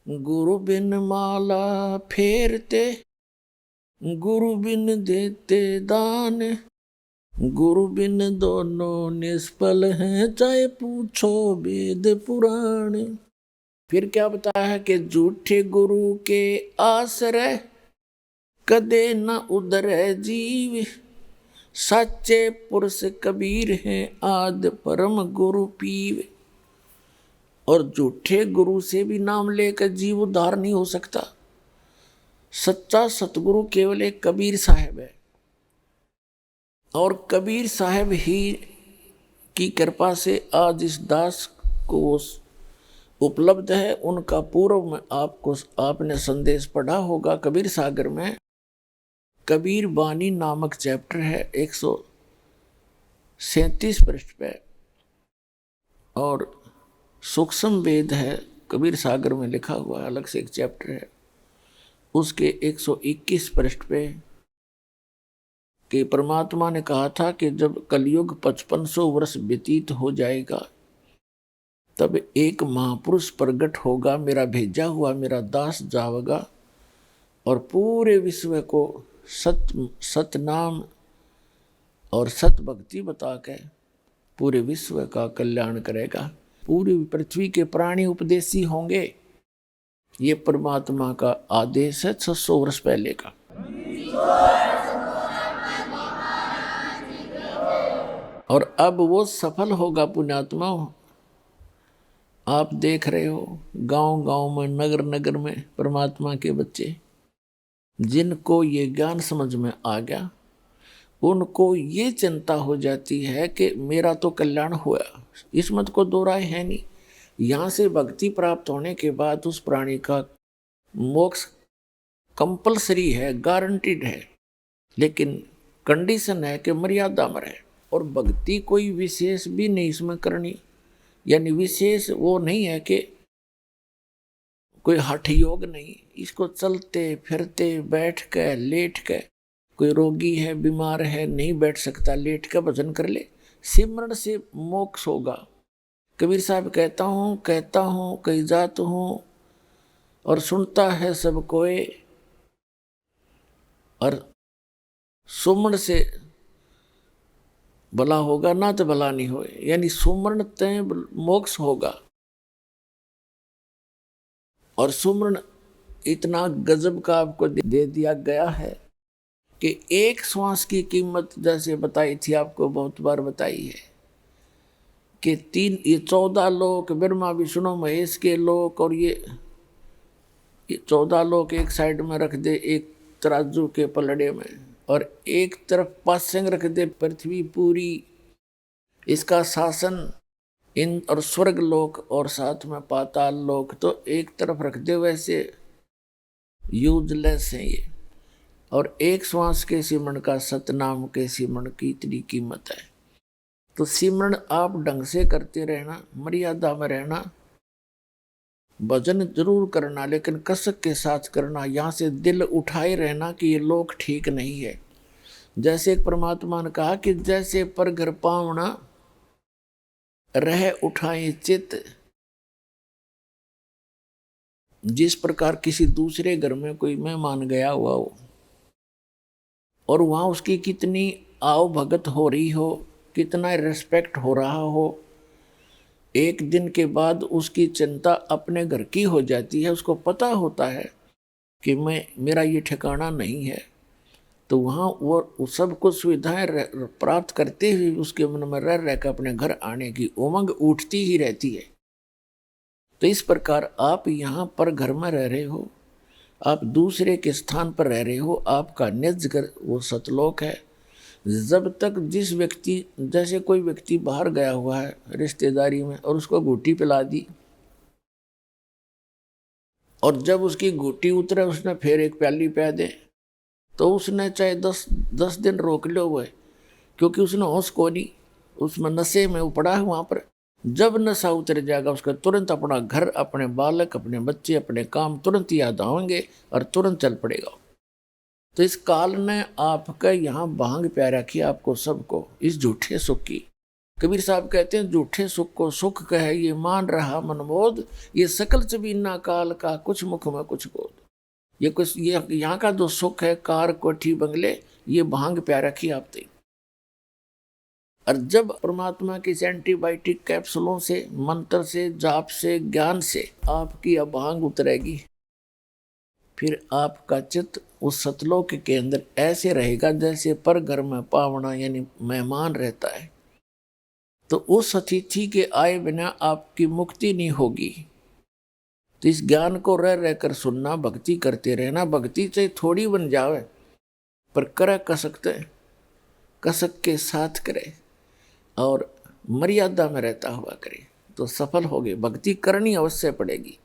गुरु बिन माला फेरते, गुरु बिन देते दान, गुरु बिन दोनों निष्फल हैं, चाहे पूछो वेद पुराण। फिर क्या बताया है कि झूठे गुरु के आश्रय, कदे न उधरे जीव, सच्चे पुरुष कबीर हैं, आदि परम गुरु पीव। और झूठे गुरु से भी नाम लेकर जीव उद्धार नहीं हो सकता। सच्चा सतगुरु केवल एक कबीर साहब है, और कबीर साहब ही की कृपा से आज इस दास को उपलब्ध है। उनका पूर्व में आपने संदेश पढ़ा होगा कबीर सागर में। कबीर बानी नामक चैप्टर है 137 पृष्ठ पे, और सूक्ष्म वेद है कबीर सागर में लिखा हुआ अलग से एक चैप्टर है, उसके 121 पृष्ठ पे कि परमात्मा ने कहा था कि जब कलयुग 5500 वर्ष व्यतीत हो जाएगा, तब एक महापुरुष प्रकट होगा, मेरा भेजा हुआ मेरा दास जाएगा और पूरे विश्व को सतनाम और सत भक्ति बता के पूरे विश्व का कल्याण करेगा। पूरी पृथ्वी के प्राणी उपदेशी होंगे। ये परमात्मा का आदेश है 600 वर्ष पहले का। और अब वो सफल होगा पुण्यात्मा। आप देख रहे हो गांव गांव में, नगर नगर में परमात्मा के बच्चे, जिनको ये ज्ञान समझ में आ गया, उनको ये चिंता हो जाती है कि मेरा तो कल्याण हुआ, इसमें तो कोई दो राय है नहीं। यहाँ से भक्ति प्राप्त होने के बाद उस प्राणी का मोक्ष कंपलसरी है, गारंटीड है, लेकिन कंडीशन है कि मर्यादा में रहे। और भक्ति कोई विशेष भी नहीं इसमें करनी, यानी विशेष वो नहीं है कि कोई हठ योग नहीं, इसको चलते फिरते बैठ के लेट के, कोई रोगी है बीमार है नहीं बैठ सकता, लेट का भजन कर ले, सिमरण से मोक्ष होगा। कबीर साहब कहता हूँ कई जात हूँ, और सुनता है सब कोई, और सुमरण से भला होगा ना तो भला नहीं होए, यानी सुमरण ते मोक्ष होगा। और सुमरण इतना गजब का आपको दे दिया गया है कि एक श्वास की कीमत, जैसे बताई थी आपको, बहुत बार बताई है कि ये 14 लोक, ब्रह्मा विष्णु महेश के लोक, और ये 14 लोक एक साइड में रख दे एक तराजू के पलड़े में, और एक तरफ पासंग रख दे पृथ्वी पूरी, इसका शासन इन और स्वर्ग लोक, और साथ में पाताल लोक तो एक तरफ रख दे, वैसे यूजलेस है ये। और एक श्वास के सिमरण का सतनाम के सिमरण की इतनी कीमत है। तो सिमरण आप ढंग से करते रहना, मर्यादा में रहना, भजन जरूर करना, लेकिन कसक के साथ करना। यहाँ से दिल उठाए रहना कि ये लोक ठीक नहीं है। जैसे एक परमात्मा ने कहा कि जैसे पर घर पावना रह उठाए चित, जिस प्रकार किसी दूसरे घर में कोई मेहमान गया हुआ हो और वहाँ उसकी कितनी आओ भगत हो रही हो, कितना रिस्पेक्ट हो रहा हो, एक दिन के बाद उसकी चिंता अपने घर की हो जाती है। उसको पता होता है कि मेरा ये ठिकाना नहीं है, तो वहाँ वो सब कुछ सुविधाएं प्राप्त करते हुए उसके मन में रह कर अपने घर आने की उमंग उठती ही रहती है। तो इस प्रकार आप यहाँ पर घर में रह रहे हो, आप दूसरे के स्थान पर रह रहे हो, आपका निज घर वो सतलोक है। जब तक जिस व्यक्ति, जैसे कोई व्यक्ति बाहर गया हुआ है रिश्तेदारी में और उसको घूटी पिला दी, और जब उसकी घूटी उतरे उसने फिर एक प्याली पिला दे, तो उसने चाहे 10 दिन रोक लो हुए, क्योंकि उसने होश को नहीं, उसमें नशे में वो पड़ा है वहाँ पर। जब नशा उतर जाएगा उसका तुरंत अपना घर, अपने बालक, अपने बच्चे, अपने काम तुरंत याद आएंगे और तुरंत चल पड़ेगा। तो इस काल ने आपका यहाँ भांग प्या रखी आपको सबको, इस झूठे सुख की। कबीर साहब कहते हैं झूठे सुख को सुख कहे ये मान रहा मनमोद, ये सकल चबीना काल का कुछ मुख में कुछ बोध। ये कुछ ये यहाँ का जो सुख है कार कोठी बंगले, ये भांग प्या रखी आप तक। और जब परमात्मा की एंटीबायोटिक कैप्सूलों से, मंत्र से, जाप से, ज्ञान से आपकी अभांग उतरेगी, फिर आपका चित्त उस सतलोक के अंदर ऐसे रहेगा जैसे पर घर में पावना यानी मेहमान रहता है। तो उस अतिथि के आए बिना आपकी मुक्ति नहीं होगी। तो इस ज्ञान को रह रहकर सुनना, भक्ति करते रहना। भक्ति से थोड़ी बन जावे पर करे कसकते, कसक के साथ करे और मर्यादा में रहता हुआ करे तो सफल होगे। भक्ति करनी अवश्य पड़ेगी।